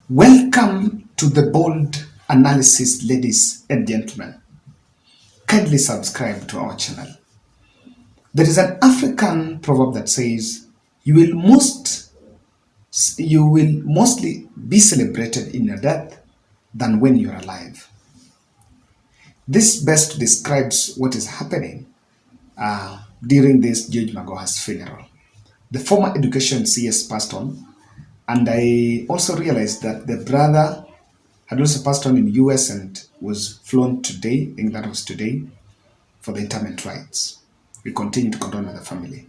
Welcome to the bold analysis, ladies and gentlemen. Kindly subscribe to our channel. There is an African proverb that says, "You will mostly be celebrated in your death than when you're alive." This best describes what is happening during this George Magoha's funeral. The former education CS passed on, and I also realized that the brother had also passed on in the US and was flown today, I think that was today, for the interment rites. We continue to condole with the family.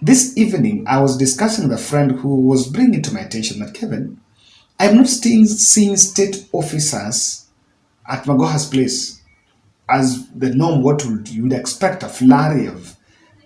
This evening, I was discussing with a friend who was bringing to my attention that, Kevin, I'm not seeing state officers at Magoha's place as the norm. What you would expect, a flurry of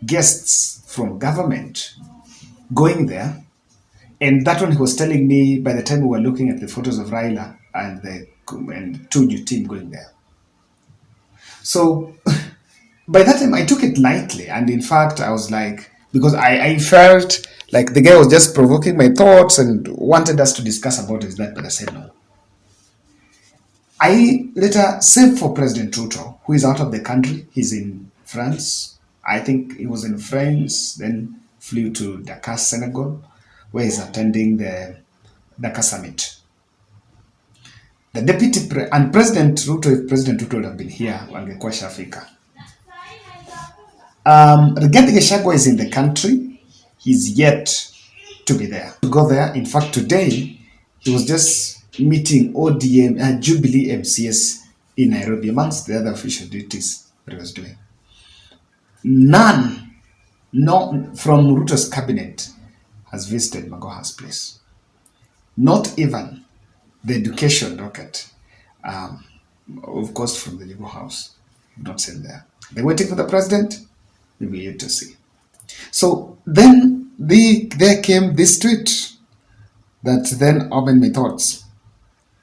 guests from government going there. And that one he was telling me by the time we were looking at the photos of Raila and the Tuju team going there. So by that time I took it lightly, and in fact I was like, because I felt like the guy was just provoking my thoughts and wanted us to discuss about that, but I said no. I later, save for President Ruto, who is out of the country. He's in France. I think he was in France, then flew to Dakar, Senegal, where he's attending the Dakar summit. The and President Ruto, if President Ruto would have been here, wangekuwa shafika. Gachagua is in the country. He's yet to be there, to go there. In fact, today he was just meeting ODM and Jubilee MCS in Nairobi, amongst the other official duties that he was doing. None, no, from Ruto's cabinet has visited Magoha's place. Not even the education rocket, of course, from the Legal House, not sent there. They're waiting for the president. We'll be yet to see. So then there came this tweet that then opened my thoughts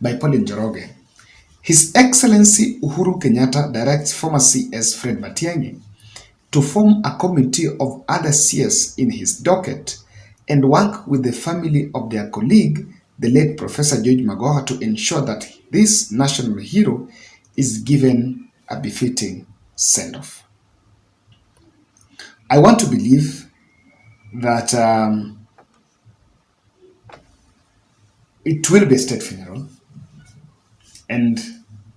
by Pauline Njoroge. His Excellency Uhuru Kenyatta directs former CS Fred Matiangi to form a committee of other CS in his docket and work with the family of their colleague, the late Professor George Magoha, to ensure that this national hero is given a befitting send-off. I want to believe that it will be a state funeral. And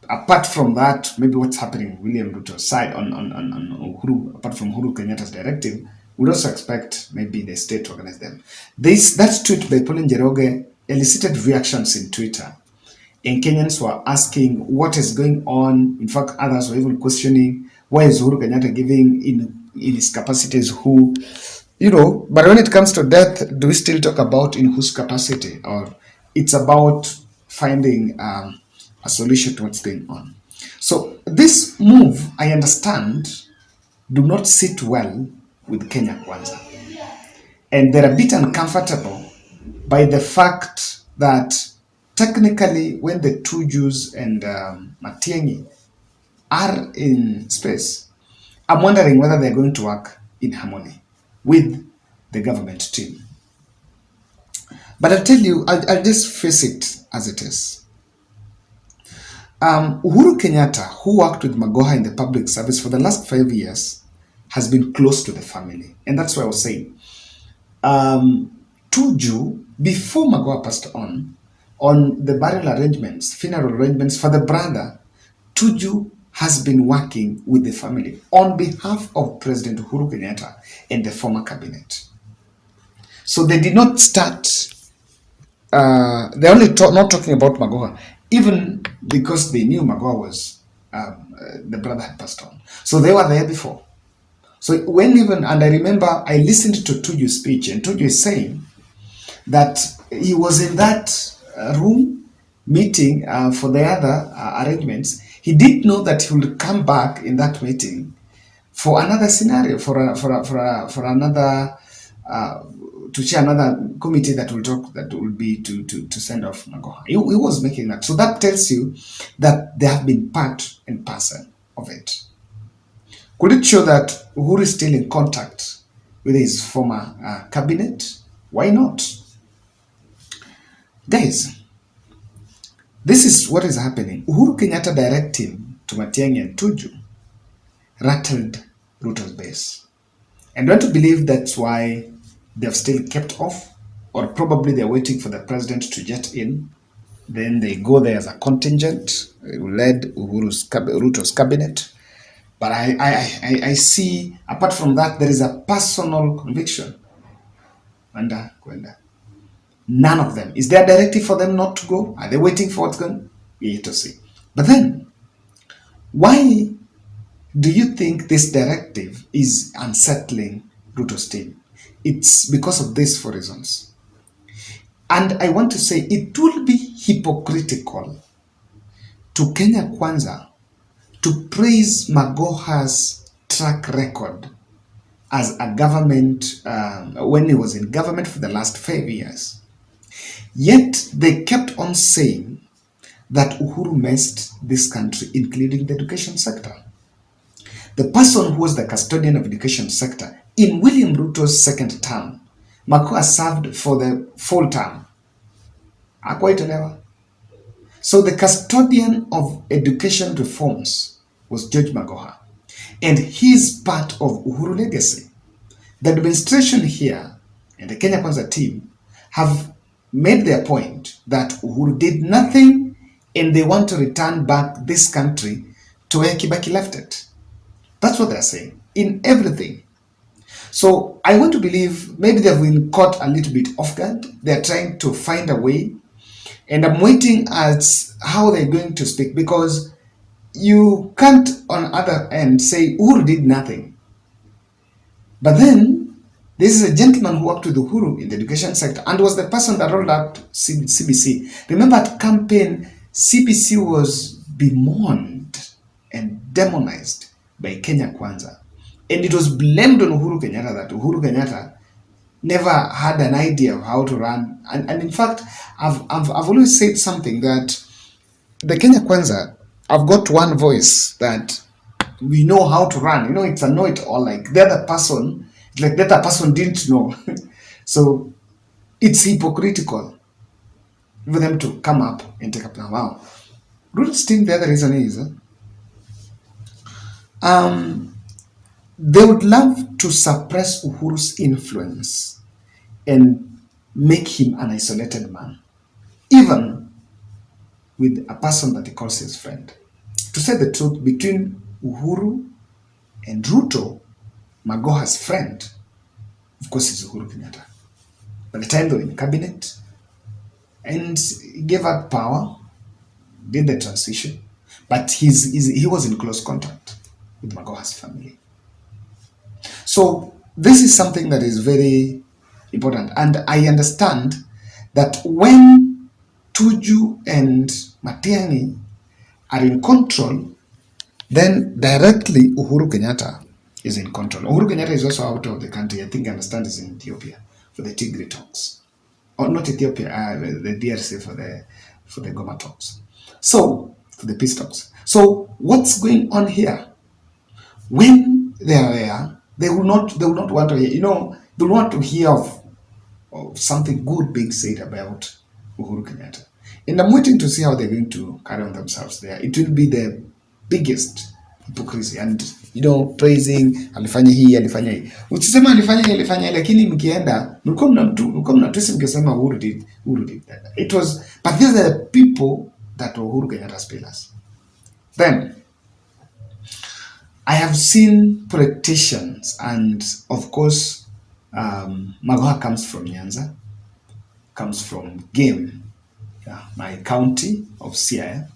apart from that, maybe what's happening in William Ruto's side on Uhuru, apart from Uhuru Kenyatta's directive, we'd also expect maybe the state to organize them. That tweet by Pauline Njoroge elicited reactions in Twitter. And Kenyans were asking what is going on. In fact, others were even questioning, why is Uhuru Kenyatta giving in his capacities who, but when it comes to death, do we still talk about in whose capacity? Or it's about finding a solution to what's going on. So this move, I understand, do not sit well with Kenya Kwanza. And they're a bit uncomfortable by the fact that technically when the Tujus and Matiangi are in space, I'm wondering whether they're going to work in harmony with the government team. But I'll tell you, I'll just face it as it is. Uhuru Kenyatta, who worked with Magoha in the public service for the last 5 years, has been close to the family. And that's why I was saying, Tuju, before Magoha passed on the burial arrangements, funeral arrangements for the brother, Tuju has been working with the family on behalf of President Uhuru Kenyatta and the former cabinet. So they did not start, they're only not talking about Magoha, even because they knew Magoha was, the brother had passed on. So they were there before. So and I remember I listened to Tuju's speech, and Tuju is saying that he was in that room meeting for the other arrangements. He did know that he would come back in that meeting for another scenario, for another to chair another committee that will be to send off Magoha. He was making that. So that tells you that they have been part and parcel of it. Could it show that Uhuru is still in contact with his former cabinet? Why not? Guys, This is what is happening. Uhuru Kenyatta directive to Matiangi and Tuju rattled Ruto's base. And I want to believe that's why they've still kept off, or probably they're waiting for the president to jet in. Then they go there as a contingent, led Ruto's cabinet. But I see, apart from that, there is a personal conviction. Kwenda, kwenda. None of them. Is there a directive for them not to go? Are they waiting for what's going? We need to see. But then, why do you think this directive is unsettling Ruto's team? It's because of these four reasons. And I want to say it will be hypocritical to Kenya Kwanza to praise Magoha's track record as a government when he was in government for the last 5 years. Yet they kept on saying that Uhuru messed this country, including the education sector. The person who was the custodian of education sector in William Ruto's second term, Magoha served for the full term. Hakuwaitolewa. So the custodian of education reforms was George Magoha, and he's part of Uhuru legacy. The administration here and the Kenya Kwanza team have made their point that Uhuru did nothing and they want to return back this country to where Kibaki left it. That's what they're saying in everything. So I want to believe maybe they've been caught a little bit off guard. They're trying to find a way. And I'm waiting at how they're going to speak, because you can't on other end say Uhuru did nothing. But then this is a gentleman who worked with Uhuru in the education sector and was the person that rolled out CBC. Remember at campaign, CBC was bemoaned and demonized by Kenya Kwanza. And it was blamed on Uhuru Kenyatta that Uhuru Kenyatta never had an idea of how to run. And in fact, I've always said something that the Kenya Kwanza, I've got one voice that we know how to run. You know, it's a know-it-all. Like the other person, like the other person didn't know. So it's hypocritical for them to come up and take up now. Wow. Ruto's team, the other reason is they would love to suppress Uhuru's influence and make him an isolated man, even with a person that he calls his friend. To say the truth, between Uhuru and Ruto, Magoha's friend, of course, is Uhuru Kenyatta. By the time they were in cabinet, and he gave up power, did the transition, but he was in close contact with Magoha's family. So this is something that is very important, and I understand that when Tuju and Matiangi are in control, then directly Uhuru Kenyatta is in control. Uhuru Kenyatta is also out of the country. I think I understand is in Ethiopia for the Tigray talks, or not Ethiopia, the DRC for the Goma talks. So for the peace talks. So what's going on here? When they are there, they will not want to hear. You know, they will want to hear of something good being said about Uhuru Kenyatta. And I'm waiting to see how they're going to carry on themselves there. It will be the biggest hypocrisy, and you know, praising alifanya hii alifanya hii. Ukisema alifanya hii, lakini mkienda mlikuwa mnatusi mkisema Uhuru did that. It was, but these are the people that Uhuru Kenyatta's pillars. Then I have seen politicians, and of course, Magoha comes from Nyanza, comes from Game, my county of Siaya,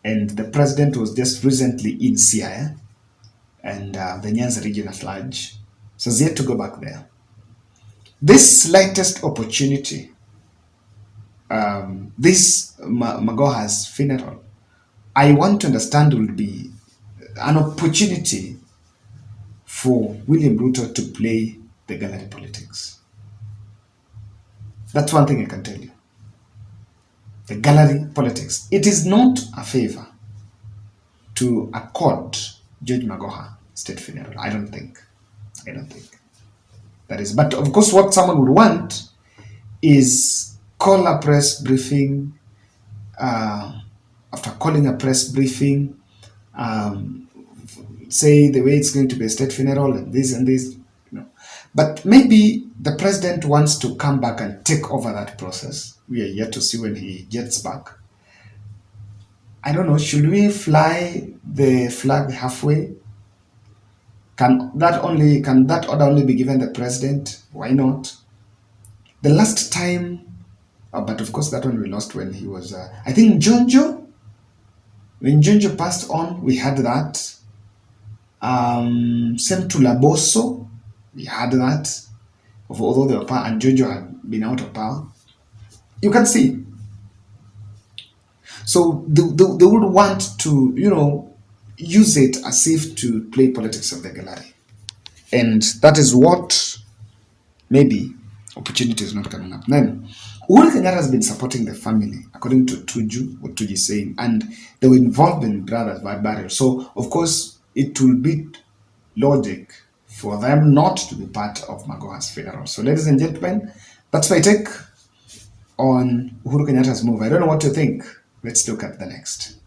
and the president was just recently in Siaya and the Nyanza region at large, so he's yet to go back there. This slightest opportunity, this Magoha's funeral, I want to understand will be an opportunity for William Ruto to play the gallery politics. That's one thing I can tell you. The gallery politics. It is not a favor to accord George Magoha state funeral. I don't think. That is. But of course, what someone would want is call a press briefing, after calling a press briefing, um, say the way it's going to be a state funeral and this and this, you know. But maybe the president wants to come back and take over that process. We are yet to see when he gets back. I don't know. Should we fly the flag halfway? Can that order only be given the president? Why not? The last time, but of course that one we lost when he was. I think Jonjo. When Jonjo passed on, we had that. Same to Laboso, we had that. Although they were power and Jonjo had been out of power, you can see. So they would want to, use it as if to play politics of the gallery. And that is what maybe opportunity is not coming up. Then, Uhuru Kenyatta has been supporting the family, according to Tuju, what Tuju is saying, and they were involved in brothers by burial. So, of course, it will be logic for them not to be part of Magoha's funeral. So, ladies and gentlemen, that's my take on Uhuru Kenyatta's move. I don't know what you think. Let's look at the next.